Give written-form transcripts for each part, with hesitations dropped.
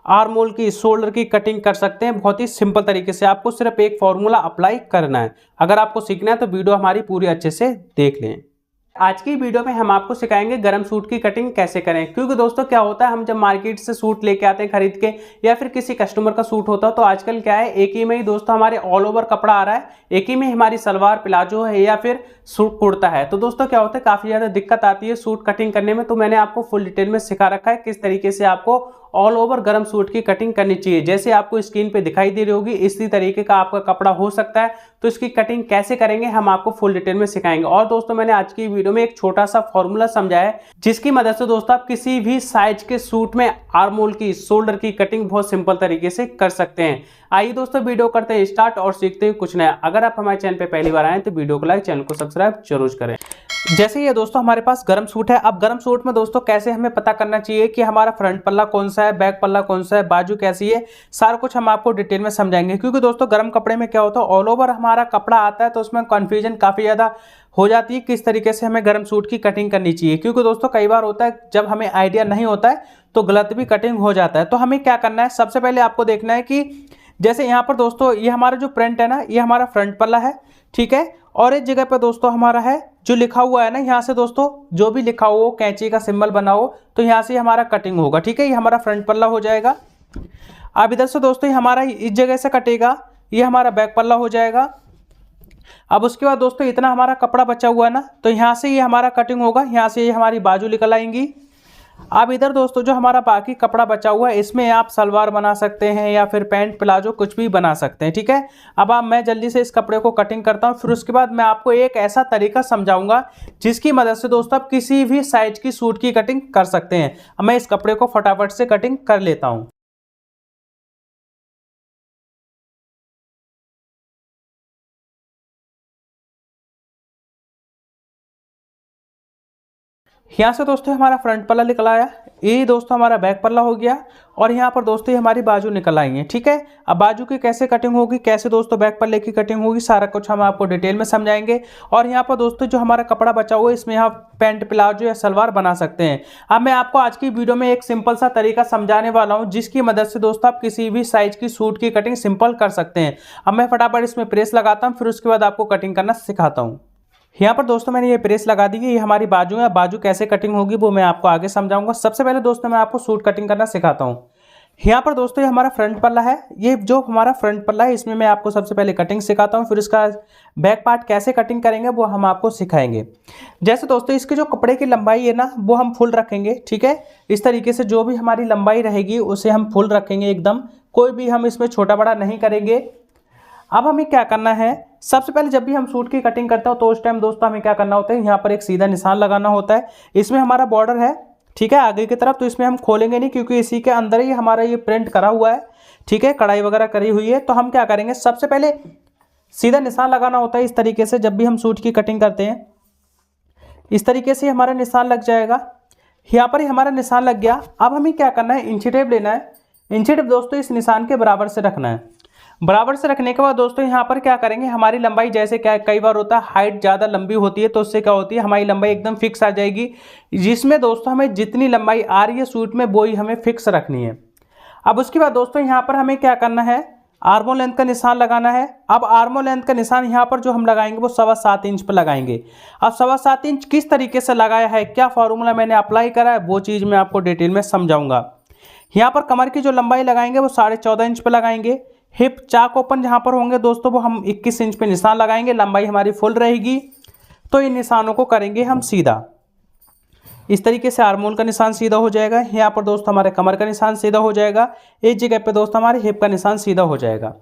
Arm hole की, shoulder की cutting कर सकते हैं बहुत ही सिंपल तरीके से। आपको सिर्फ एक फॉर्मूला अप्लाई करना है। अगर आपको सीखना है तो वीडियो हमारी पूरी अच्छे से देख लें। आज की वीडियो में हम आपको सिखाएंगे गरम सूट की कटिंग कैसे करें, क्योंकि दोस्तों क्या होता है, हम जब मार्केट से सूट लेके आते हैं खरीद के, या फिर किसी कस्टमर का सूट होता है, तो आजकल क्या है, एक ही में ही दोस्तों हमारे ऑल ओवर कपड़ा आ रहा है, एक ही में हमारी सलवार प्लाजो है या फिर सूट कुर्ता है। तो दोस्तों क्या होता है, काफी ज्यादा दिक्कत आती है सूट कटिंग करने में। तो मैंने आपको फुल डिटेल में सिखा रखा है किस तरीके से आपको ऑल ओवर गरम सूट की कटिंग करनी चाहिए। जैसे आपको स्क्रीन पे दिखाई दे रही होगी, इसी तरीके का आपका कपड़ा हो सकता है। तो इसकी कटिंग कैसे करेंगे हम आपको फुल डिटेल में सिखाएंगे। और दोस्तों मैंने आज की वीडियो में एक छोटा सा फॉर्मूला समझाया है, जिसकी मदद से दोस्तों आप किसी भी साइज के सूट में आर्म होल की, शोल्डर की कटिंग बहुत सिंपल तरीके से कर सकते हैं। आइए दोस्तों वीडियो करते हैं स्टार्ट और सीखते हैं कुछ नया। अगर आप हमारे चैनल पे पहली बार आए तो वीडियो को लाइक, चैनल को सब्सक्राइब जरूर करें। जैसे ये दोस्तों हमारे पास गरम सूट है। अब गरम सूट में दोस्तों कैसे हमें पता करना चाहिए कि हमारा फ्रंट पल्ला कौन सा है, बैक पल्ला कौन सा है, बाजू कैसी है, सारा कुछ हम आपको डिटेल में समझाएंगे। क्योंकि दोस्तों गरम कपड़े में क्या होता है, ऑल ओवर हमारा कपड़ा आता है, तो उसमें कंफ्यूजन काफी ज्यादा हो जाती है किस तरीके से हमें गरम सूट की कटिंग करनी चाहिए। क्योंकि दोस्तों कई बार होता है जब हमें आइडिया नहीं होता है तो गलत भी कटिंग हो जाता है। तो हमें क्या करना है, सबसे पहले आपको देखना है कि जैसे यहाँ पर दोस्तों ये हमारा जो प्रिंट है ना, ये हमारा फ्रंट पल्ला है, ठीक है। और इस जगह पे दोस्तों हमारा है जो लिखा हुआ है ना, यहाँ से दोस्तों जो भी लिखा हो, कैंची का सिंबल बना हो, तो यहाँ से हमारा कटिंग होगा, ठीक है। ये हमारा फ्रंट पल्ला हो जाएगा। अब इधर से दोस्तों ये हमारा इस जगह से कटेगा, ये हमारा बैक पल्ला हो जाएगा। अब उसके बाद दोस्तों इतना हमारा कपड़ा बचा हुआ है ना, तो यहाँ से ये हमारा कटिंग होगा, यहाँ से ये हमारी बाजू निकल आएंगी। अब इधर दोस्तों जो हमारा बाकी कपड़ा बचा हुआ है, इसमें आप सलवार बना सकते हैं या फिर पैंट प्लाजो कुछ भी बना सकते हैं, ठीक है। अब मैं जल्दी से इस कपड़े को कटिंग करता हूँ, फिर उसके बाद मैं आपको एक ऐसा तरीका समझाऊंगा जिसकी मदद से दोस्तों आप किसी भी साइज की सूट की कटिंग कर सकते हैं। अब मैं इस कपड़े को फटाफट से कटिंग कर लेता हूँ। यहाँ से दोस्तों हमारा फ्रंट पल्ला निकल आया, ये दोस्तों हमारा बैक पल्ला हो गया, और यहाँ पर दोस्तों हमारी बाजू निकल आई है, ठीक है। अब बाजू की कैसे कटिंग होगी, कैसे दोस्तों बैक पल्ले की कटिंग होगी, सारा कुछ हम आपको डिटेल में समझाएंगे। और यहाँ पर दोस्तों जो हमारा कपड़ा बचा हुआ है, इसमें आप पैंट प्लाजो या सलवार बना सकते हैं। अब मैं आपको आज की वीडियो में एक सिंपल सा तरीका समझाने वाला हूँ, जिसकी मदद से दोस्तों आप किसी भी साइज की सूट की कटिंग सिंपल कर सकते हैं। अब मैं फटाफट इसमें प्रेस लगाता हूँ, फिर उसके बाद आपको कटिंग करना सिखाता हूँ। यहाँ पर दोस्तों मैंने ये प्रेस लगा दी है, ये हमारी बाजू है। बाजू कैसे कटिंग होगी वो मैं आपको आगे समझाऊंगा। सबसे पहले दोस्तों मैं आपको सूट कटिंग करना सिखाता हूँ। यहाँ पर दोस्तों ये हमारा फ्रंट पल्ला है, ये जो हमारा फ्रंट पल्ला है इसमें मैं आपको सबसे पहले कटिंग सिखाता हूँ, फिर इसका बैक पार्ट कैसे कटिंग करेंगे वो हम आपको सिखाएंगे। जैसे दोस्तों इसके जो कपड़े की लंबाई है ना, वो हम फुल रखेंगे, ठीक है। इस तरीके से जो भी हमारी लंबाई रहेगी उसे हम फुल रखेंगे एकदम, कोई भी हम इसमें छोटा बड़ा नहीं करेंगे। अब हमें क्या करना है, सबसे पहले जब भी हम सूट की कटिंग करते हो तो उस टाइम दोस्तों हमें क्या करना होता है, यहाँ पर एक सीधा निशान लगाना होता है। इसमें हमारा बॉर्डर है, ठीक है, आगे की तरफ, तो इसमें हम खोलेंगे नहीं क्योंकि इसी के अंदर ही हमारा ये प्रिंट करा हुआ है, ठीक है, कढ़ाई वगैरह करी हुई है। तो हम क्या करेंगे, सबसे पहले सीधा निशान लगाना होता है। इस तरीके से जब भी हम सूट की कटिंग करते हैं इस तरीके से हमारा निशान लग जाएगा। यहाँ पर ही हमारा निशान लग गया। अब हमें क्या करना है, इंची टेप लेना है। इंची टेप दोस्तों इस निशान के बराबर से रखना है। बराबर से रखने के बाद दोस्तों यहाँ पर क्या करेंगे, हमारी लंबाई, जैसे क्या कई बार होता है हाइट ज़्यादा लंबी होती है, तो उससे क्या होती है हमारी लंबाई एकदम फिक्स आ जाएगी। जिसमें दोस्तों हमें जितनी लंबाई आ रही है सूट में वो ही हमें फिक्स रखनी है। अब उसके बाद दोस्तों यहाँ पर हमें क्या करना है, आर्मोल लेंथ का निशान लगाना है। अब आर्मोल लेंथ का निशान यहाँ पर जो हम लगाएंगे वो 7.25 इंच पर लगाएंगे। अब 7.25 इंच किस तरीके से लगाया है, क्या फॉर्मूला मैंने अप्लाई करा है, वो चीज़ मैं आपको डिटेल में समझाऊंगा। यहाँ पर कमर की जो लंबाई लगाएंगे वो 14.5 इंच पर लगाएंगे। हिप चाक ओपन जहाँ पर होंगे दोस्तों वो हम 21 इंच पे निशान लगाएंगे, लंबाई हमारी फुल रहेगी। तो इन निशानों को करेंगे हम सीधा, इस तरीके से आर्मोल का निशान सीधा हो जाएगा। यहाँ पर दोस्तों हमारे कमर का निशान सीधा हो जाएगा। इस जगह पे दोस्तों हमारे हिप का निशान सीधा हो जाएगा।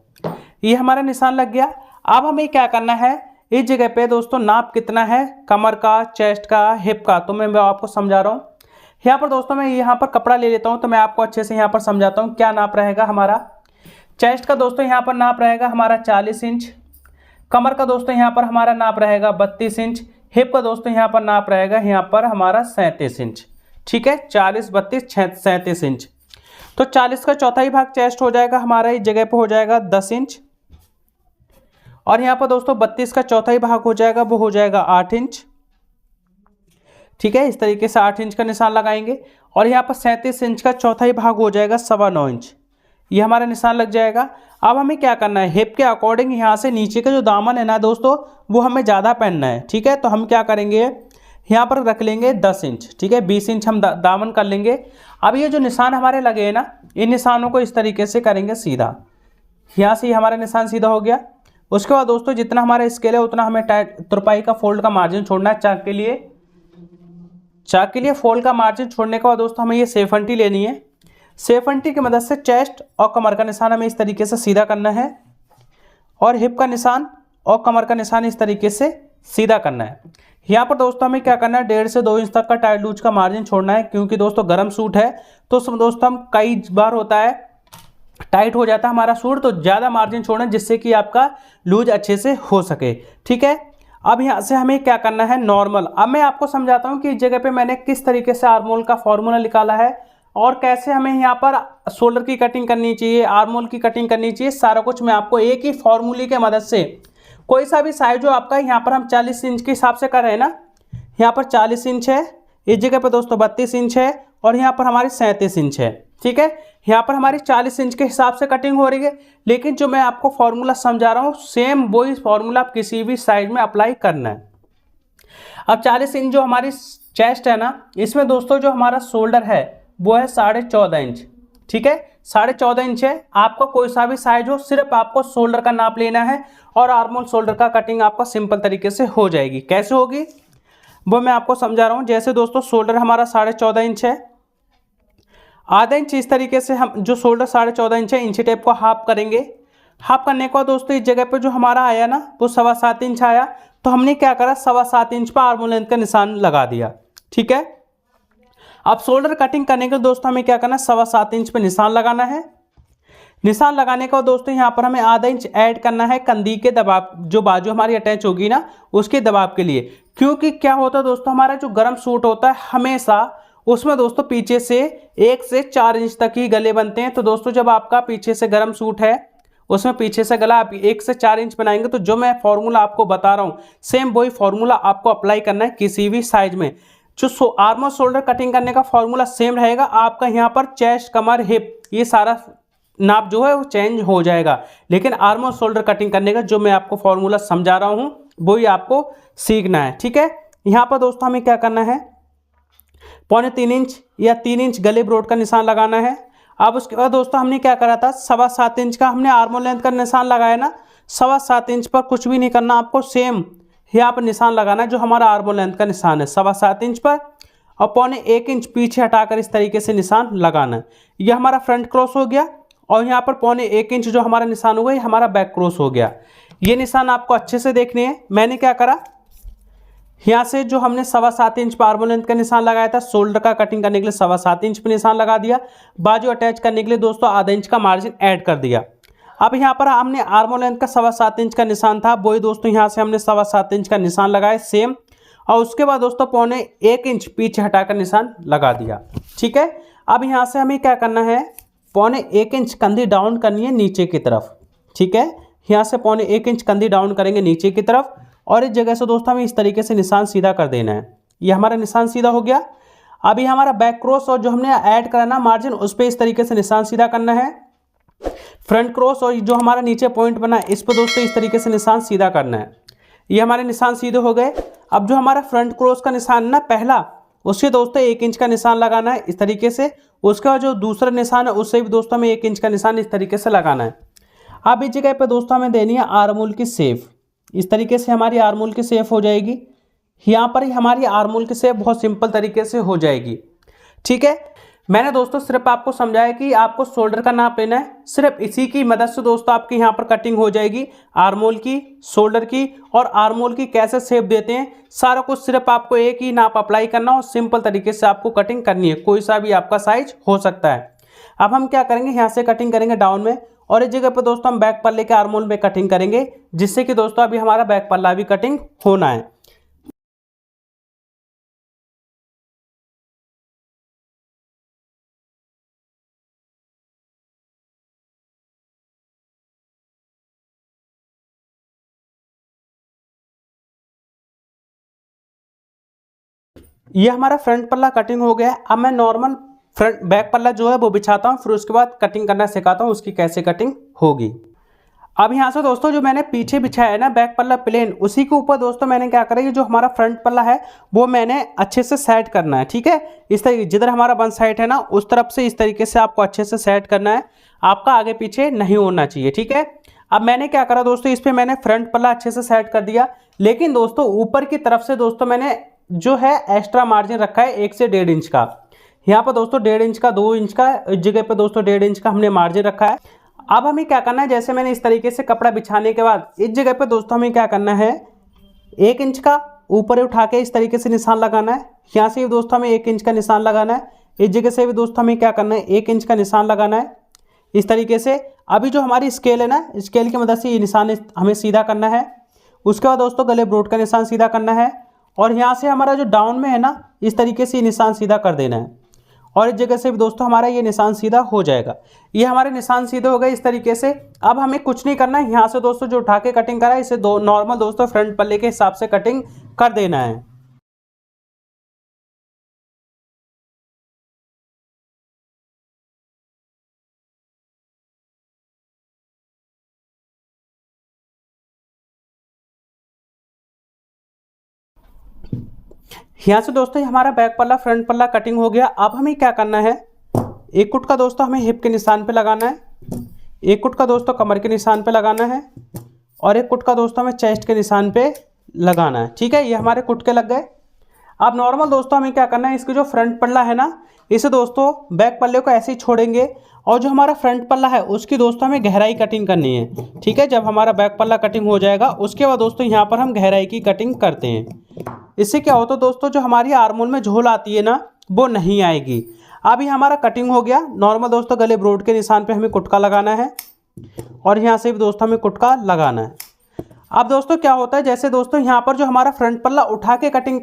ये हमारा निशान लग गया। अब हमें क्या करना है, इस जगह पे दोस्तों नाप कितना है कमर का, चेस्ट का, हिप का, तो मैं आपको समझा रहा हूँ। यहाँ पर दोस्तों मैं यहाँ पर कपड़ा ले लेता हूँ, तो मैं आपको अच्छे से यहाँ पर समझाता हूँ क्या नाप रहेगा हमारा। चेस्ट का दोस्तों यहाँ पर नाप रहेगा हमारा 40 इंच, कमर का दोस्तों यहाँ पर हमारा नाप रहेगा 32 इंच, हिप का दोस्तों यहाँ पर नाप रहेगा यहाँ पर हमारा 37 इंच, ठीक है। 40, 32, 37 इंच। तो 40 का चौथाई भाग चेस्ट हो जाएगा हमारा, इस जगह पर हो जाएगा 10 इंच। और यहाँ पर दोस्तों 32 का चौथाई भाग हो जाएगा, वो हो जाएगा 8 इंच। ठीक है, इस तरीके से 8 इंच का निशान लगाएंगे और यहाँ पर 37 इंच का चौथाई भाग हो जाएगा 9.25 इंच, ये हमारा निशान लग जाएगा। अब हमें क्या करना है, हिप के अकॉर्डिंग यहाँ से नीचे का जो दामन है ना दोस्तों, वो हमें ज़्यादा पहनना है। ठीक है, तो हम क्या करेंगे, यहाँ पर रख लेंगे 10 इंच। ठीक है, 20 इंच हम दामन कर लेंगे। अब ये जो निशान हमारे लगे हैं ना, इन निशानों को इस तरीके से करेंगे सीधा, यहाँ से हमारा निशान सीधा हो गया। उसके बाद दोस्तों जितना हमारा स्केल है उतना हमें तुरपाई का फोल्ड का मार्जिन छोड़ना है चाक के लिए। चाक के लिए फोल्ड का मार्जिन छोड़ने के बाद दोस्तों हमें ये सेफंटी लेनी है। सेफंटी की मदद से चेस्ट और कमर का निशान हमें इस तरीके से सीधा करना है और हिप का निशान और कमर का निशान इस तरीके से सीधा करना है। यहाँ पर दोस्तों हमें क्या करना है, 1.5 से 2 इंच तक का टाइट लूज का मार्जिन छोड़ना है, क्योंकि दोस्तों गर्म सूट है तो उसमें दोस्तों हम कई बार होता है टाइट हो जाता है हमारा सूट, तो ज़्यादा मार्जिन छोड़ना जिससे कि आपका लूज अच्छे से हो सके। ठीक है, अब यहाँ से हमें क्या करना है नॉर्मल। अब मैं आपको समझाता हूँ कि इस जगह पे मैंने किस तरीके से आर्मोल का फॉर्मूला निकाला है और कैसे हमें यहाँ पर शोल्डर की कटिंग करनी चाहिए, आर्मोल की कटिंग करनी चाहिए। सारा कुछ मैं आपको एक ही फॉर्मूले की मदद से, कोई सा भी साइज जो आपका, यहाँ पर हम 40 इंच के हिसाब से कर रहे हैं ना, यहाँ पर 40 इंच है, इस जगह पर दोस्तों 32 इंच है और यहाँ पर हमारी 37 इंच है। ठीक है, यहाँ पर हमारी 40 इंच के हिसाब से कटिंग हो रही है, लेकिन जो मैं आपको फॉर्मूला समझा रहा हूँ सेम वही फॉर्मूला आप किसी भी साइज में अप्लाई करना है। अब 40 इंच जो हमारी चेस्ट है ना, इसमें दोस्तों जो हमारा शोल्डर है वो है 14.5 इंच। ठीक है, 14.5 इंच है। आपका कोई सा भी साइज हो, सिर्फ आपको शोल्डर का नाप लेना है और आर्मोल शोल्डर का कटिंग आपका सिंपल तरीके से हो जाएगी। कैसे होगी वो मैं आपको समझा रहा हूँ। जैसे दोस्तों शोल्डर हमारा 14.5 इंच है, आधा इंच इस तरीके से हम जो शोल्डर 14.5 इंच है, इंची टेप को हाफ करेंगे। हाफ करने के बाद दोस्तों इस जगह पे जो हमारा आया ना वो 7.25 इंच आया, तो हमने क्या करा 7.25 इंच पर आर्मोल लेंथ का निशान लगा दिया। ठीक है, अब शोल्डर कटिंग करने के दोस्तों हमें क्या करना है, 7.25 इंच पे निशान लगाना है। निशान लगाने का दोस्तों यहाँ पर हमें आधा इंच ऐड करना है कंधी के दबाव, जो बाजू हमारी अटैच होगी ना उसके दबाव के लिए। क्योंकि क्या होता है दोस्तों, हमारा जो गर्म सूट होता है हमेशा उसमें दोस्तों पीछे से 1 से 4 इंच तक ही गले बनते हैं। तो दोस्तों जब आपका पीछे से गर्म सूट है उसमें पीछे से गला आप 1 से 4 इंच बनाएंगे, तो जो मैं फॉर्मूला आपको बता रहा हूँ सेम वही फॉर्मूला आपको अप्लाई करना है किसी भी साइज में। जो आर्मर शोल्डर कटिंग करने का फॉर्मूला सेम रहेगा, आपका यहाँ पर चेस्ट कमर हिप ये सारा नाप जो है वो चेंज हो जाएगा, लेकिन आर्मर शोल्डर कटिंग करने का जो मैं आपको फॉर्मूला समझा रहा हूँ वही आपको सीखना है। ठीक है, यहाँ पर दोस्तों हमें क्या करना है, 3.25 इंच या 3 इंच गले ब्रोड का निशान लगाना है। अब उसके बाद दोस्तों हमने क्या करा था, 7.25 इंच का हमने आर्मोल लेंथ का निशान लगाया ना, 7.25 इंच पर कुछ भी नहीं करना, आपको सेम यहाँ पर निशान लगाना है जो हमारा आर्मोल लेंथ का निशान है 7.25 इंच पर, और 1.25 इंच पीछे हटाकर इस तरीके से निशान लगाना है। यह हमारा फ्रंट क्रॉस हो गया और यहाँ पर 1.25 इंच जो हमारा निशान हुआ ये हमारा बैक क्रॉस हो गया। ये निशान आपको अच्छे से देखने हैं। मैंने क्या करा, यहाँ से जो हमने 7.25 इंच पर आर्मोल लेंथ का निशान लगाया था, शोल्डर का कटिंग करने के लिए 7.25 इंच पर निशान लगा दिया। बाजू अटैच करने के लिए दोस्तों आधा इंच का मार्जिन ऐड कर दिया। अब यहाँ पर हमने आर्मोल लेंथ का 7.25 इंच का निशान था, वही दोस्तों यहाँ से हमने 7.25 इंच का निशान लगाया सेम, और उसके बाद दोस्तों 1.25 इंच पीछे हटाकर निशान लगा दिया। ठीक है, अब यहाँ से हमें क्या करना है, 1.25 इंच कंधी डाउन करनी है नीचे की तरफ। ठीक है, यहाँ से 1.25 इंच कंधी डाउन करेंगे नीचे की तरफ और इस जगह से दोस्तों हमें इस तरीके से निशान सीधा कर देना है। ये हमारा निशान सीधा हो गया। अभी हमारा बैक क्रॉस और जो हमने ऐड करना मार्जिन उस पर इस तरीके से निशान सीधा करना है। फ्रंट क्रॉस और जो हमारा नीचे पॉइंट बना है इस पर दोस्तों इस तरीके से निशान सीधा करना है। ये हमारे निशान सीधे हो गए। अब जो हमारा फ्रंट क्रॉस का निशान ना पहला, उससे दोस्तों 1 इंच का निशान लगाना है इस तरीके से। उसके बाद जो दूसरा निशान है उससे भी दोस्तों हमें 1 इंच का निशान इस तरीके से लगाना है। अब इस जगह पे दोस्तों हमें देनी है आर्मोल की शेप। इस तरीके से हमारी आर्मोल की शेप हो जाएगी। यहाँ पर ही हमारी आर्मोल की शेप बहुत सिंपल तरीके से हो जाएगी। ठीक है, मैंने दोस्तों सिर्फ आपको समझाया कि आपको शोल्डर का नाप लेना है, सिर्फ इसी की मदद से दोस्तों आपकी यहाँ पर कटिंग हो जाएगी आर्मोल की, शोल्डर की और आर्मोल की कैसे शेप देते हैं सारा कुछ सिर्फ आपको एक ही नाप अप्लाई करना और सिंपल तरीके से आपको कटिंग करनी है। कोई सा भी आपका साइज हो सकता है। अब हम क्या करेंगे, यहाँ से कटिंग करेंगे डाउन में और इस जगह पर दोस्तों हम बैक पल्ले के आर्मोल में कटिंग करेंगे, जिससे कि दोस्तों अभी हमारा बैक पल्ला भी कटिंग होना है। ये हमारा फ्रंट पल्ला कटिंग हो गया है। अब मैं नॉर्मल फ्रंट बैक पल्ला जो है वो बिछाता हूँ, फिर उसके बाद कटिंग करना सिखाता हूँ उसकी कैसे कटिंग होगी। अब यहाँ से दोस्तों जो मैंने पीछे बिछाया है ना बैक पल्ला प्लेन, उसी के ऊपर दोस्तों मैंने क्या करा, ये जो हमारा फ्रंट पल्ला है वो मैंने अच्छे से सेट करना है। ठीक है, इस तरीके जिधर हमारा वन साइड है ना उस तरफ से इस तरीके से आपको अच्छे से सेट करना है, आपका आगे पीछे नहीं होना चाहिए। ठीक है, अब मैंने क्या करा दोस्तों, इस पर मैंने फ्रंट पल्ला अच्छे से सेट कर दिया, लेकिन दोस्तों ऊपर की तरफ से दोस्तों मैंने जो है एक्स्ट्रा मार्जिन रखा है 1 से 1.5 इंच का। यहाँ पर दोस्तों 1.5 इंच का, 2 इंच का, इस जगह पे दोस्तों 1.5 इंच का हमने मार्जिन रखा है। अब हमें क्या करना है, जैसे मैंने इस तरीके से कपड़ा बिछाने के बाद इस जगह पे दोस्तों हमें क्या करना है, 1 इंच का ऊपर उठा के इस तरीके से निशान लगाना है। यहाँ से दोस्तों हमें 1 इंच का निशान लगाना है, इस जगह से भी दोस्तों हमें क्या करना है, 1 इंच का निशान लगाना है इस तरीके से। अभी जो हमारी स्केल है ना, स्केल की मदद से ये निशान हमें सीधा करना है। उसके बाद दोस्तों गले ब्रोड का निशान सीधा करना है, और यहाँ से हमारा जो डाउन में है ना इस तरीके से निशान सीधा कर देना है, और इस जगह से भी दोस्तों हमारा ये निशान सीधा हो जाएगा। ये हमारे निशान सीधे हो गए इस तरीके से। अब हमें कुछ नहीं करना है, यहाँ से दोस्तों जो उठा के कटिंग करा है इसे नॉर्मल दोस्तों फ्रंट पल्ले के हिसाब से कटिंग कर देना है। यहाँ से दोस्तों हमारा बैक पल्ला फ्रंट पल्ला कटिंग हो गया। अब हमें क्या करना है, एक कुट का दोस्तों हमें हिप के निशान पे लगाना है, एक कुट का दोस्तों कमर के निशान पे लगाना है, और एक कुट का दोस्तों हमें चेस्ट के निशान पे लगाना है। ठीक है, ये हमारे कुट के लग गए। अब नॉर्मल दोस्तों हमें क्या करना है, इसके जो फ्रंट पल्ला है ना इसे दोस्तों बैक पल्ले को ऐसे ही छोड़ेंगे, और जो हमारा फ्रंट पल्ला है उसकी दोस्तों हमें गहराई कटिंग करनी है। ठीक है, जब हमारा बैक पल्ला कटिंग हो जाएगा उसके बाद दोस्तों यहाँ पर हम गहराई की कटिंग करते हैं। इससे क्या होता है दोस्तों, जो हमारी आर्मोल में झोल आती है ना वो नहीं आएगी। अभी हमारा कटिंग हो गया। नॉर्मल दोस्तों गले ब्रोड के निशान पे हमें कुटका लगाना है, और यहाँ से भी दोस्तों हमें कुटका लगाना है। अब दोस्तों क्या होता है, जैसे दोस्तों यहाँ पर जो हमारा फ्रंट पल्ला उठा के कटिंग,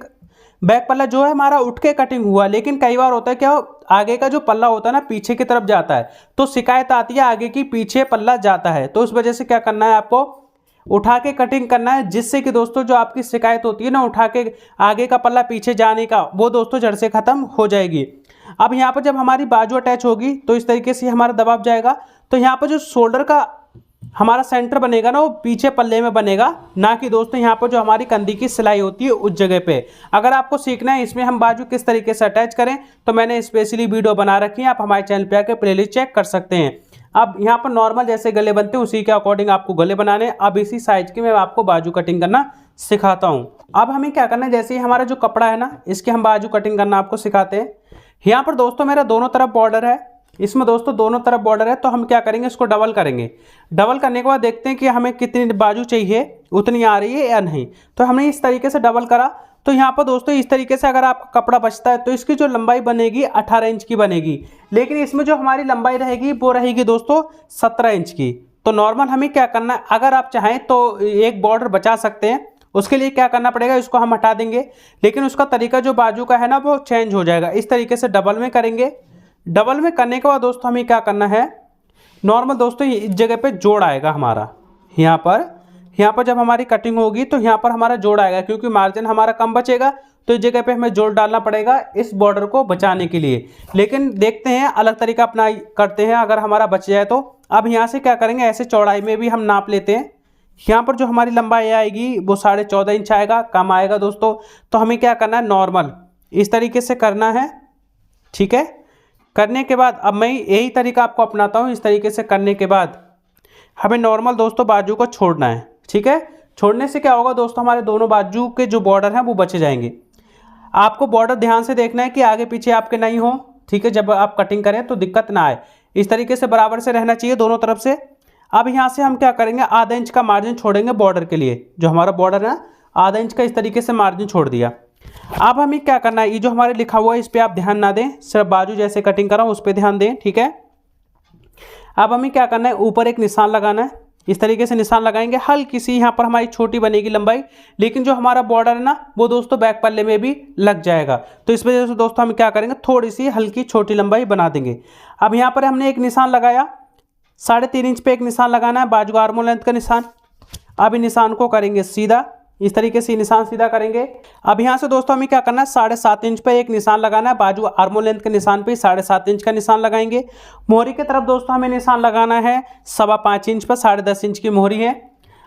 बैक पल्ला जो है हमारा उठ के कटिंग हुआ, लेकिन कई बार होता है क्या, आगे का जो पल्ला होता है ना पीछे की तरफ जाता है, तो शिकायत आती है आगे की पीछे पल्ला जाता है। तो इस वजह से क्या करना है, आपको उठा के कटिंग करना है, जिससे कि दोस्तों जो आपकी शिकायत होती है ना उठा के आगे का पल्ला पीछे जाने का, वो दोस्तों जड़ से खत्म हो जाएगी। अब यहाँ पर जब हमारी बाजू अटैच होगी तो इस तरीके से हमारा दबाव जाएगा, तो यहाँ पर जो शोल्डर का हमारा सेंटर बनेगा ना वो पीछे पल्ले में बनेगा, ना कि दोस्तों यहाँ पर जो हमारी कंधी की सिलाई होती है उस जगह पे। अगर आपको सीखना है इसमें हम बाजू किस तरीके से अटैच करें तो मैंने स्पेशली वीडियो बना रखी है, आप हमारे चैनल पे आकर प्लेलिस्ट चेक कर सकते हैं। अब यहाँ पर नॉर्मल जैसे गले बनते हैं उसी के अकॉर्डिंग आपको गले बनाने। अब इसी साइज की मैं आपको बाजू कटिंग करना सिखाता हूँ। अब हमें क्या करना है, जैसे ही हमारा जो कपड़ा है ना इसके हम बाजू कटिंग करना आपको सिखाते हैं। यहाँ पर दोस्तों मेरा दोनों तरफ बॉर्डर है, इसमें दोस्तों दोनों तरफ बॉर्डर है, तो हम क्या करेंगे इसको डबल करेंगे। डबल करने के बाद देखते हैं कि हमें कितनी बाजू चाहिए, उतनी आ रही है या नहीं। तो हमने इस तरीके से डबल करा, तो यहाँ पर दोस्तों इस तरीके से अगर आपका कपड़ा बचता है तो इसकी जो लंबाई बनेगी 18 इंच की बनेगी, लेकिन इसमें जो हमारी लंबाई रहेगी वो रहेगी दोस्तों 17 इंच की। तो नॉर्मल हमें क्या करना है, अगर आप चाहें तो एक बॉर्डर बचा सकते हैं, उसके लिए क्या करना पड़ेगा, इसको हम हटा देंगे, लेकिन उसका तरीका जो बाजू का है ना वो चेंज हो जाएगा। इस तरीके से डबल में करेंगे। डबल में करने के बाद दोस्तों हमें क्या करना है, नॉर्मल दोस्तों इस जगह पे जोड़ आएगा हमारा, यहाँ पर जब हमारी कटिंग होगी तो यहाँ पर हमारा जोड़ आएगा, क्योंकि मार्जिन हमारा कम बचेगा तो इस जगह पे हमें जोड़ डालना पड़ेगा इस बॉर्डर को बचाने के लिए। लेकिन देखते हैं अलग तरीका अपना करते हैं अगर हमारा बच जाए तो। अब यहाँ से क्या करेंगे, ऐसे चौड़ाई में भी हम नाप लेते हैं। यहाँ पर जो हमारी लंबाई आएगी वो 14.5 इंच आएगा, कम आएगा दोस्तों। तो हमें क्या करना है, नॉर्मल इस तरीके से करना है। ठीक है, करने के बाद अब मैं यही तरीका आपको अपनाता हूँ। इस तरीके से करने के बाद हमें नॉर्मल दोस्तों बाजू को छोड़ना है। ठीक है, छोड़ने से क्या होगा दोस्तों, हमारे दोनों बाजू के जो बॉर्डर हैं वो बचे जाएंगे। आपको बॉर्डर ध्यान से देखना है कि आगे पीछे आपके नहीं हो। ठीक है, जब आप कटिंग करें तो दिक्कत ना आए, इस तरीके से बराबर से रहना चाहिए दोनों तरफ से। अब यहाँ से हम क्या करेंगे, आधा इंच का मार्जिन छोड़ेंगे बॉर्डर के लिए। जो हमारा बॉर्डर है आधा इंच का इस तरीके से मार्जिन छोड़ दिया। अब हमें क्या करना है, ये जो हमारे लिखा हुआ है इस पर आप ध्यान ना दें, सिर्फ बाजू जैसे कटिंग कर रहा हूँ उस पर ध्यान दें। ठीक है, अब हमें क्या करना है, ऊपर एक निशान लगाना है। इस तरीके से निशान लगाएंगे, हल्की सी यहाँ पर हमारी छोटी बनेगी लंबाई, लेकिन जो हमारा बॉर्डर है ना वो दोस्तों बैक पल्ले में भी लग जाएगा। तो इस वजह से दोस्तों हम क्या करेंगे, थोड़ी सी हल्की छोटी लंबाई बना देंगे। अब यहाँ पर हमने एक निशान लगाया, 3.5 इंच पे एक निशान लगाना है, बाजू आर्मोल लेंथ का निशान। अब इस निशान को करेंगे सीधा, इस तरीके से निशान सीधा करेंगे। अब यहाँ से दोस्तों हमें क्या करना है, 7.5 इंच पे एक निशान लगाना है। बाजू आर्मोल लेंथ के निशान पे 7.5 इंच का निशान लगाएंगे। मोहरी की तरफ दोस्तों हमें निशान लगाना है 5.25 इंच पर, 10.5 इंच की मोहरी है।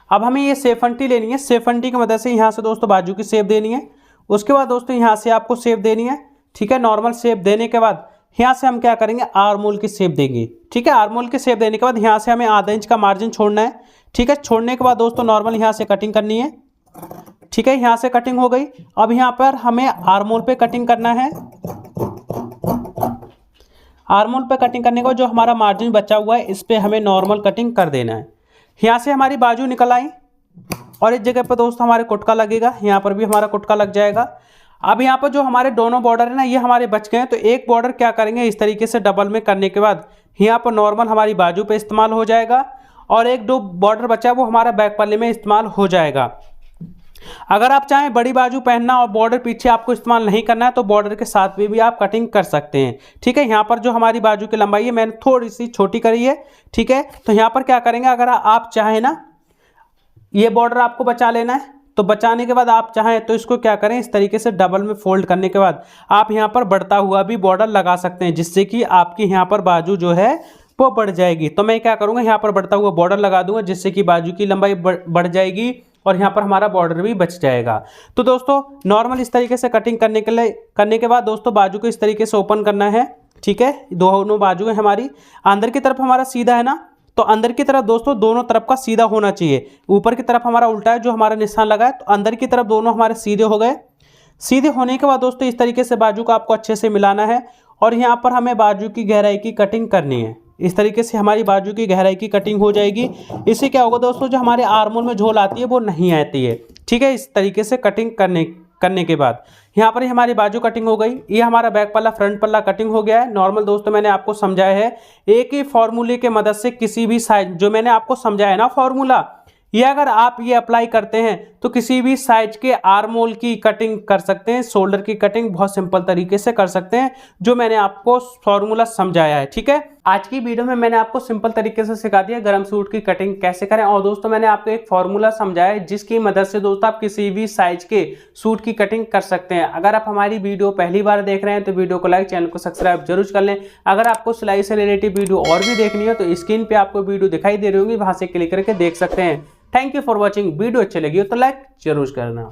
अब हमें ये सेफंटी लेनी है। सेफंटी की मदद से यहाँ से दोस्तों बाजू की शेप देनी है। उसके बाद दोस्तों यहाँ से आपको शेप देनी है, ठीक है। नॉर्मल शेप देने के बाद यहाँ से हम क्या करेंगे, आर्मोल की शेप देंगे, ठीक है। आर्मोल की शेप देने के बाद यहाँ से हमें आधा इंच का मार्जिन छोड़ना है, ठीक है। छोड़ने के बाद दोस्तों नॉर्मल यहाँ से कटिंग करनी है, ठीक है। यहाँ से कटिंग हो गई। अब यहाँ पर हमें आर्मोल पे कटिंग करना है। आर्मोल पे कटिंग करने के बाद जो हमारा मार्जिन बचा हुआ है इस पे हमें नॉर्मल कटिंग कर देना है। यहाँ से हमारी बाजू निकल आई और इस जगह पर दोस्तों हमारे कुटका लगेगा, यहाँ पर भी हमारा कुटका लग जाएगा। अब यहाँ पर जो हमारे दोनों बॉर्डर है ना, ये हमारे बच गए हैं। तो एक बॉर्डर क्या करेंगे, इस तरीके से डबल में करने के बाद यहाँ पर नॉर्मल हमारी बाजू पे इस्तेमाल हो जाएगा और एक दो बॉर्डर बचा है वो हमारा बैक पल्ले में इस्तेमाल हो जाएगा। अगर आप चाहें बड़ी बाजू पहनना और बॉर्डर पीछे आपको इस्तेमाल नहीं करना है तो बॉर्डर के साथ भी आप कटिंग कर सकते हैं, ठीक है। यहाँ पर जो हमारी बाजू की लंबाई है मैंने थोड़ी सी छोटी करी है, ठीक है। तो यहाँ पर क्या करेंगे, अगर आप चाहें ना ये बॉर्डर आपको बचा लेना है तो बचाने के बाद आप चाहें तो इसको क्या करें, इस तरीके से डबल में फोल्ड करने के बाद आप यहाँ पर बढ़ता हुआ भी बॉर्डर लगा सकते हैं, जिससे कि आपकी यहाँ पर बाजू जो है वो बढ़ जाएगी। तो मैं क्या करूँगा, यहाँ पर बढ़ता हुआ बॉर्डर लगा दूंगा जिससे कि बाजू की लंबाई बढ़ जाएगी और यहाँ पर हमारा बॉर्डर भी बच जाएगा। तो दोस्तों नॉर्मल इस तरीके से कटिंग करने के बाद दोस्तों बाजू को इस तरीके से ओपन करना है, ठीक है। दोनों बाजू है हमारी, अंदर की तरफ हमारा सीधा है ना, तो अंदर की तरफ दोस्तों दोनों तरफ का सीधा होना चाहिए। ऊपर की तरफ हमारा उल्टा है जो हमारा निशान लगा है, तो अंदर की तरफ दोनों हमारे सीधे हो गए। सीधे होने के बाद दोस्तों इस तरीके से बाजू को आपको अच्छे से मिलाना है और यहाँ पर हमें बाजू की गहराई की कटिंग करनी है। इस तरीके से हमारी बाजू की गहराई की कटिंग हो जाएगी। इससे क्या होगा दोस्तों, जो हमारे आर्मोल में झोल आती है वो नहीं आती है, ठीक है। इस तरीके से कटिंग करने के बाद यहाँ पर हमारी बाजू कटिंग हो गई। ये हमारा बैक पल्ला फ्रंट पल्ला कटिंग हो गया है। नॉर्मल दोस्तों मैंने आपको समझाया है, एक ही फॉर्मूले के मदद से किसी भी साइज, जो मैंने आपको समझाया है ना फॉर्मूला, ये अगर आप ये अप्लाई करते हैं तो किसी भी साइज के आर्मोल की कटिंग कर सकते हैं। शोल्डर की कटिंग बहुत सिंपल तरीके से कर सकते हैं, जो मैंने आपको फॉर्मूला समझाया है, ठीक है। आज की वीडियो में मैंने आपको सिंपल तरीके से सिखा दिया गरम सूट की कटिंग कैसे करें। और दोस्तों मैंने आपको एक फॉर्मूला समझाया है जिसकी मदद से दोस्तों आप किसी भी साइज के सूट की कटिंग कर सकते हैं। अगर आप हमारी वीडियो पहली बार देख रहे हैं तो वीडियो को लाइक, चैनल को सब्सक्राइब जरूर कर लें। अगर आपको सिलाई से रिलेटेड वीडियो और भी देखनी है तो स्क्रीन पे आपको वीडियो दिखाई दे रही होगी, वहां से क्लिक करके देख सकते हैं। Thank you for watching. Video अच्छी लगी हो तो लाइक जरूर करना।